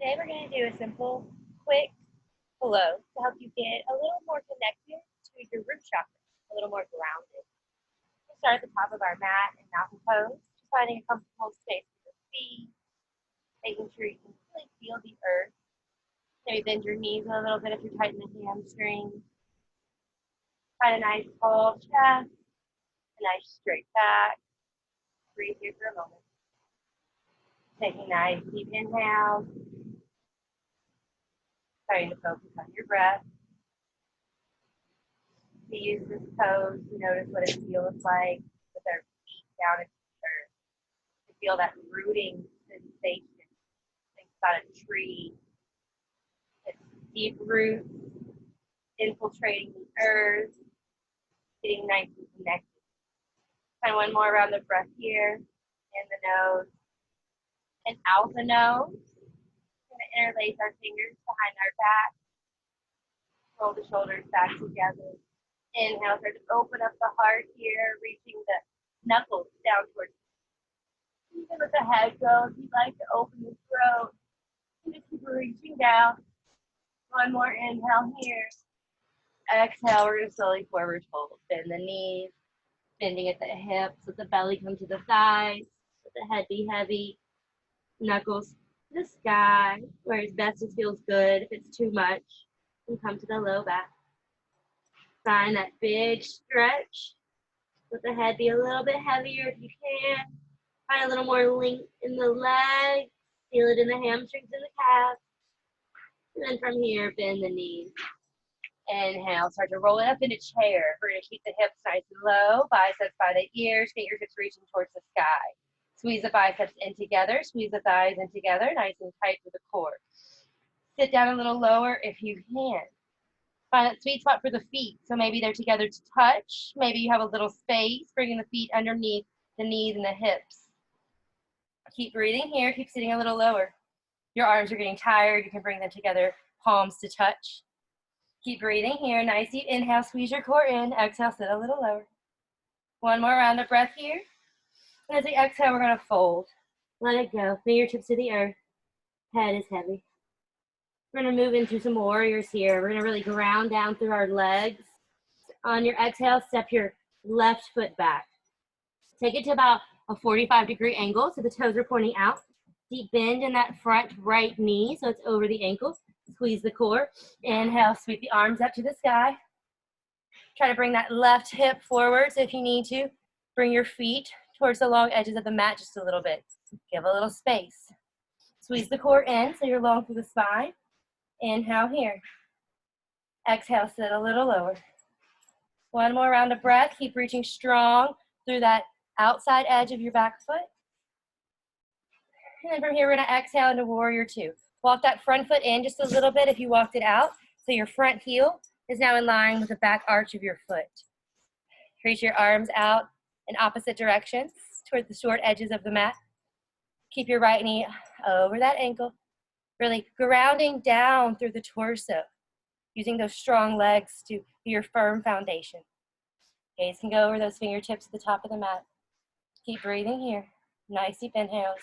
Today we're going to do a simple, quick flow to help you get a little more connected to your root chakra, a little more grounded. We'll start at the top of our mat in mountain pose, just finding a comfortable space for your feet, making sure you can really feel the earth. Maybe bend your knees a little bit if you're tight in the hamstrings. Find a nice tall chest, a nice straight back. Breathe here for a moment. Taking nice deep inhale. Starting to focus on your breath. We use this pose to notice what it feels like with our feet down into the earth. To feel that rooting sensation. Think about a tree. Its deep roots infiltrating the earth, getting nice and connected. And one more round of breath here. In the nose and out the nose. We're going to interlace our fingers behind our back. Roll the shoulders back together. Inhale, start to open up the heart here, reaching the knuckles down towards you. Even with the head go, if you'd like to open the throat, you just keep reaching down. One more inhale here. Exhale, we're going to slowly forward fold. Bend the knees, bending at the hips, let the belly come to the thighs, let the head be heavy. Knuckles to the sky, where it's best it feels good. If it's too much, you come to the low back. Find that big stretch. Let the head be a little bit heavier if you can. Find a little more length in the legs. Feel it in the hamstrings and the calves. And then from here, bend the knees. Inhale, start to roll it up into chair. We're going to keep the hips nice and low, biceps by the ears, fingertips reaching towards the sky. Squeeze the biceps in together, squeeze the thighs in together, nice and tight to the core. Sit down a little lower if you can. Find that sweet spot for the feet. So maybe they're together to touch. Maybe you have a little space, bringing the feet underneath the knees and the hips. Keep breathing here, keep sitting a little lower. Your arms are getting tired, you can bring them together, palms to touch. Keep breathing here, nice deep inhale, squeeze your core in, exhale, sit a little lower. One more round of breath here. And as we exhale, we're going to fold. Let it go. Fingertips to the earth. Head is heavy. We're going to move into some warriors here. We're going to really ground down through our legs. On your exhale, step your left foot back. Take it to about a 45-degree angle so the toes are pointing out. Deep bend in that front right knee so it's over the ankle. Squeeze the core. Inhale, sweep the arms up to the sky. Try to bring that left hip forward, so if you need to, bring your feet towards the long edges of the mat just a little bit. Give a little space. Squeeze the core in so you're long through the spine. Inhale here. Exhale, sit a little lower. One more round of breath. Keep reaching strong through that outside edge of your back foot. And then from here, we're going to exhale into warrior two. Walk that front foot in just a little bit if you walked it out. So your front heel is now in line with the back arch of your foot. Reach your arms out in opposite directions towards the short edges of the mat. Keep your right knee over that ankle. Really grounding down through the torso. Using those strong legs to be your firm foundation. Gaze can go over those fingertips at the top of the mat. Keep breathing here. Nice deep inhales.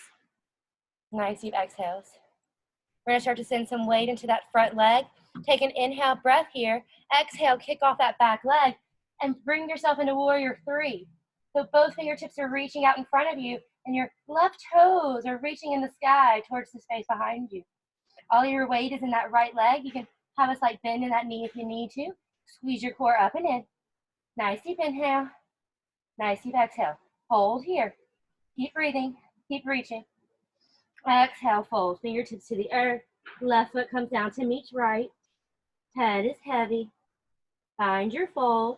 Nice deep exhales. We're going to start to send some weight into that front leg. Take an inhale breath here. Exhale, kick off that back leg and bring yourself into warrior three. So both fingertips are reaching out in front of you and your left toes are reaching in the sky towards the space behind you. All your weight is in that right leg. You can have a slight bend in that knee if you need to. Squeeze your core up and in. Nice deep inhale. Nice deep exhale. Hold here. Keep breathing. Keep reaching. Exhale, fold. Fingertips to the earth. Left foot comes down to meet right. Head is heavy. Find your fold.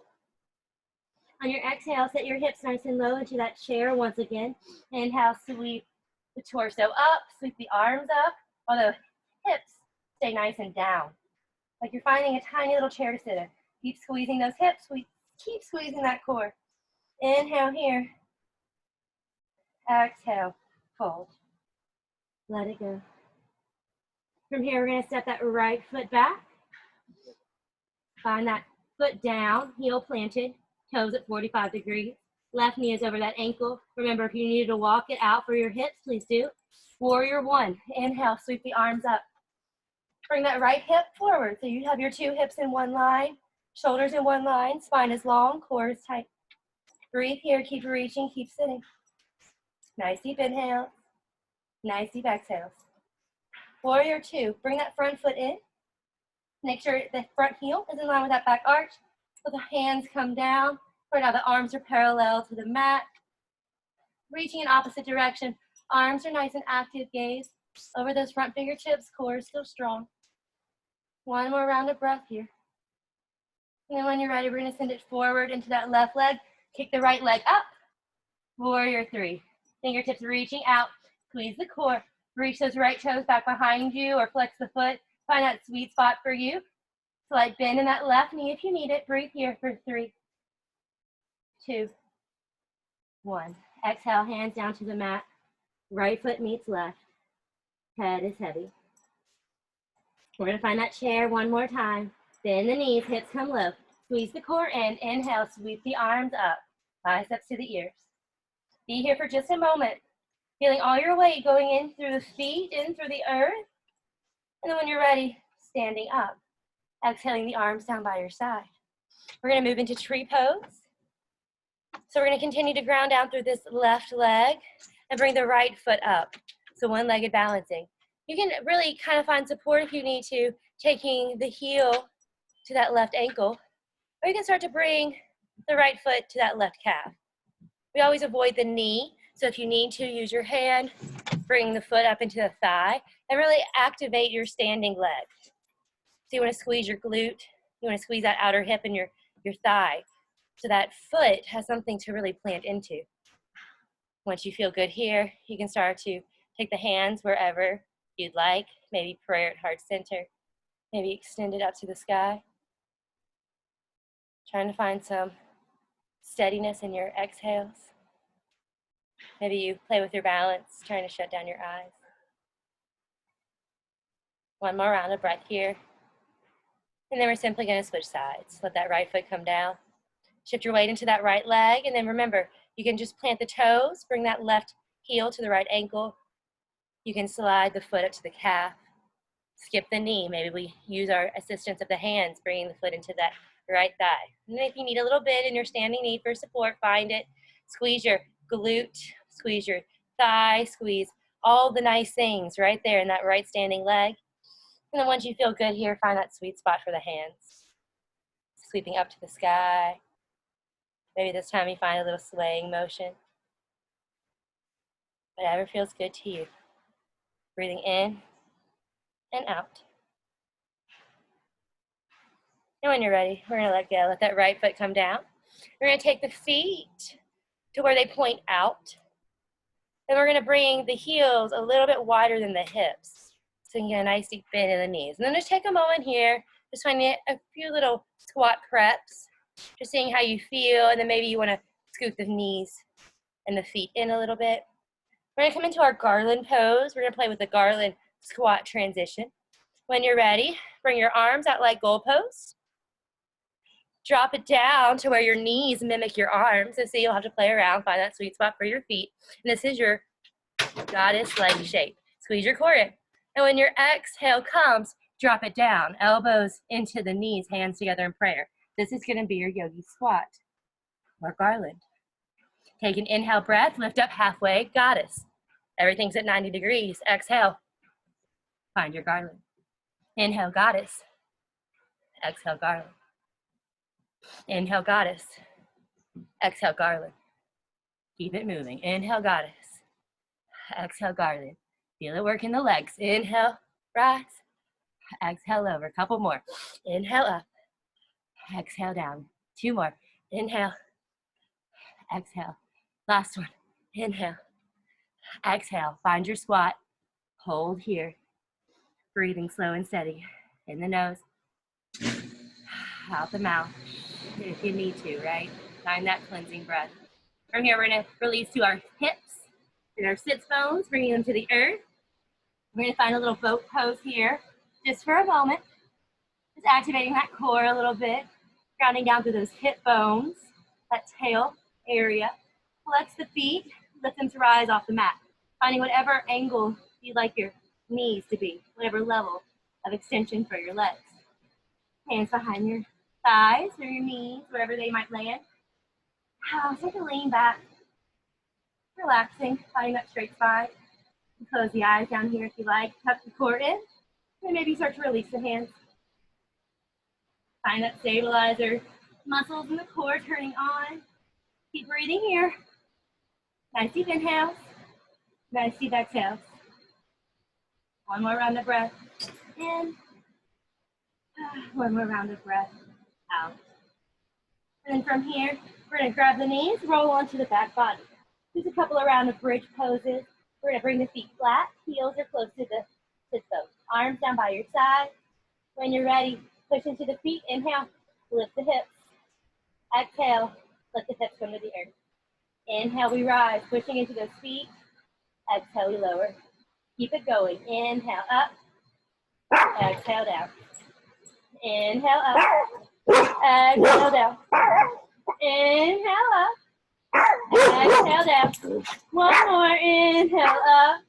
On your exhale, set your hips nice and low into that chair once again. Inhale, sweep the torso up. Sweep the arms up. While the hips stay nice and down. Like you're finding a tiny little chair to sit in. Keep squeezing those hips. Keep squeezing that core. Inhale here. Exhale, fold. Let it go. From here, we're going to step that right foot back. Find that foot down, heel planted, toes at 45 degrees. Left knee is over that ankle. Remember, if you needed to walk it out for your hips, please do. Warrior one. Inhale, sweep the arms up. Bring that right hip forward. So you have your two hips in one line, shoulders in one line, spine is long, core is tight. Breathe here, keep reaching, keep sitting. Nice deep inhale, nice deep exhales. Warrior two, bring that front foot in. Make sure the front heel is in line with that back arch. So the hands come down. Right now the arms are parallel to the mat. Reaching in opposite direction. Arms are nice and active, gaze over those front fingertips, core is still strong. One more round of breath here. And then when you're ready, we're gonna send it forward into that left leg. Kick the right leg up. Warrior three. Fingertips reaching out. Squeeze the core. Reach those right toes back behind you or flex the foot. Find that sweet spot for you. Slight bend in that left knee if you need it. Breathe here for 3, 2, 1. Exhale, hands down to the mat. Right foot meets left. Head is heavy. We're gonna find that chair one more time. Bend the knees, hips come low. Squeeze the core in. Inhale, sweep the arms up. Biceps to the ears. Be here for just a moment. Feeling all your weight going in through the feet, in through the earth. And then when you're ready, standing up. Exhaling the arms down by your side. We're gonna move into tree pose. So we're gonna continue to ground down through this left leg and bring the right foot up. So one-legged balancing. You can really kind of find support if you need to, taking the heel to that left ankle, or you can start to bring the right foot to that left calf. We always avoid the knee, so if you need to, use your hand, bring the foot up into the thigh, and really activate your standing leg. So you want to squeeze your glute, you want to squeeze that outer hip and your thigh, so that foot has something to really plant into. Once you feel good here, you can start to take the hands wherever you'd like, maybe prayer at heart center, maybe extend it up to the sky. Trying to find some steadiness in your exhales. Maybe you play with your balance, trying to shut down your eyes. One more round of breath here. And then we're simply going to switch sides. Let that right foot come down. Shift your weight into that right leg. And then remember, you can just plant the toes, bring that left heel to the right ankle. You can slide the foot up to the calf. Skip the knee. Maybe we use our assistance of the hands, bringing the foot into that right thigh. And then if you need a little bit in your standing knee for support, find it. Squeeze your glute, squeeze your thigh, squeeze all the nice things right there in that right standing leg. And then once you feel good here, find that sweet spot for the hands. Sweeping up to the sky. Maybe this time you find a little swaying motion. Whatever feels good to you. Breathing in and out. And when you're ready, we're gonna let go. Let that right foot come down. We're gonna take the feet to where they point out. Then we're gonna bring the heels a little bit wider than the hips. So you can get a nice deep bend in the knees. And then just take a moment here, just finding a few little squat preps, just seeing how you feel, and then maybe you wanna scoot the knees and the feet in a little bit. We're gonna come into our Garland pose. We're gonna play with the Garland squat transition. When you're ready, bring your arms out like goalposts. Drop it down to where your knees mimic your arms. And see, you'll have to play around, find that sweet spot for your feet. And this is your goddess leg shape. Squeeze your core in. And when your exhale comes, drop it down. Elbows into the knees, hands together in prayer. This is gonna be your yogi squat or Garland. Take an inhale breath, lift up halfway, goddess. Everything's at 90 degrees. Exhale, find your Garland. Inhale, goddess. Exhale, Garland. Inhale, goddess. Exhale, Garland. Keep it moving. Inhale, goddess. Exhale, Garland. Feel it work in the legs. Inhale, rise. Exhale over. Couple more. Inhale up. Exhale down. 2 more. Inhale. Exhale. Last one. Inhale. Exhale. Find your squat. Hold here. Breathing slow and steady. In the nose. Out the mouth. If you need to, right? Find that cleansing breath. From here, we're going to release to our hips and our sits bones, bringing them to the earth. We're going to find a little boat pose here, just for a moment. Just activating that core a little bit, grounding down through those hip bones, that tail area. Flex the feet, lift them to rise off the mat. Finding whatever angle you'd like your knees to be, whatever level. of extension for your legs. Hands behind your thighs or your knees, wherever they might land. Take a lean back, relaxing, finding that straight spine. Close the eyes down here if you like. Tuck the core in, and maybe start to release the hands. Find that stabilizer muscles in the core turning on. Keep breathing here. Nice deep inhale. Nice deep exhale. One more round of breath in. One more round of breath out. And then from here, we're going to grab the knees, roll onto the back body. Just a couple of round of bridge poses. We're going to bring the feet flat, heels are close to the sit bones. Arms down by your side. When you're ready, push into the feet. Inhale, lift the hips. Exhale, let the hips come to the earth. Inhale, we rise, pushing into those feet. Exhale, we lower. Keep it going. Inhale, up. Exhale, down. Inhale, up. Exhale, down. Inhale, up. Exhale, down. One more. Inhale, up.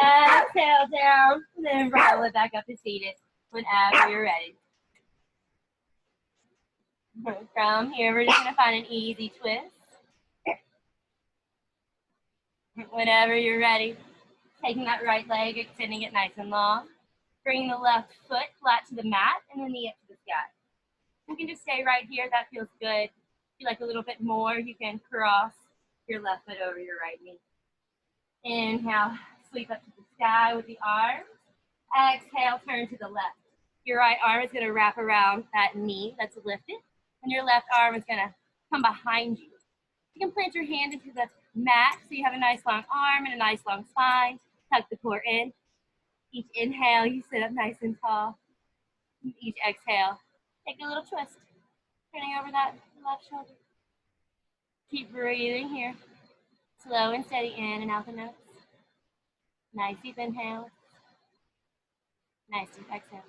Exhale, down. And then roll it back up to seated whenever you're ready. From here, we're just going to find an easy twist. Whenever you're ready, taking that right leg, extending it nice and long. Bringing the left foot flat to the mat and the knee up to the sky. You can just stay right here. That feels good. If you like a little bit more, you can cross your left foot over your right knee. Inhale, sweep up to the sky with the arms. Exhale, turn to the left. Your right arm is going to wrap around that knee that's lifted, and your left arm is going to come behind you. You can plant your hand into the mat so you have a nice long arm and a nice long spine. Tuck the core in. Each inhale, you sit up nice and tall. Each exhale, take a little twist, turning over that left shoulder. Keep breathing here. Slow and steady in and out the nose. Nice deep inhale. Nice deep exhale.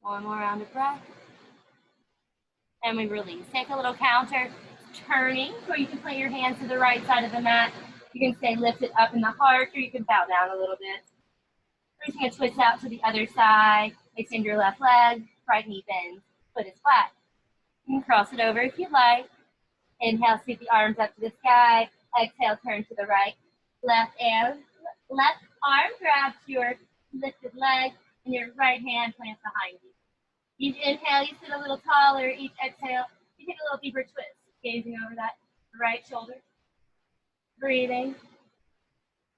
One more round of breath. And we release. Take a little counter turning, or you can plant your hands to the right side of the mat. You can stay lifted up in the heart, or you can bow down a little bit. We're just going to twist out to the other side. Extend your left leg, right knee bends, foot is flat. You can cross it over if you'd like. Inhale, sweep the arms up to the sky. Exhale, turn to the right. Left arm grabs your lifted leg, and your right hand plants behind you. Each inhale, you sit a little taller. Each exhale, you take a little deeper twist, gazing over that right shoulder. Breathing.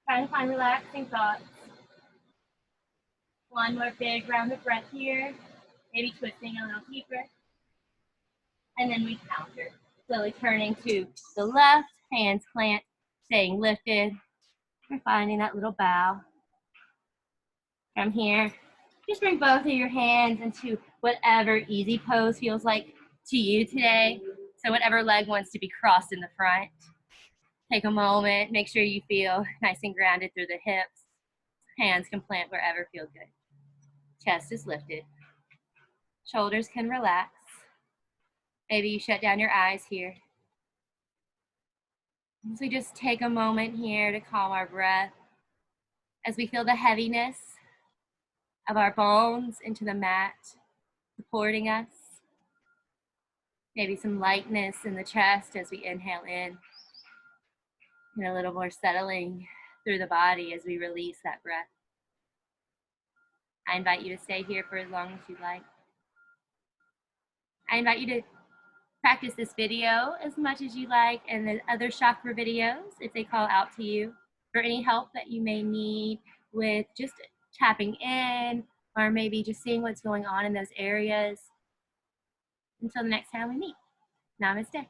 Trying to find relaxing thoughts. One more big round of breath here. Maybe twisting a little deeper. And then we counter. Slowly turning to the left, hands plant, staying lifted. We're finding that little bow. From here, just bring both of your hands into whatever easy pose feels like to you today. So whatever leg wants to be crossed in the front. Take a moment, make sure you feel nice and grounded through the hips. Hands can plant wherever feel good. Chest is lifted. Shoulders can relax. Maybe you shut down your eyes here. So just take a moment here to calm our breath as we feel the heaviness of our bones into the mat, supporting us. Maybe some lightness in the chest as we inhale in, and a little more settling through the body as we release that breath. I invite you to stay here for as long as you'd like. I invite you to practice this video as much as you like, and the other chakra videos if they call out to you, for any help that you may need with just tapping in, or maybe just seeing what's going on in those areas. Until the next time we meet, namaste.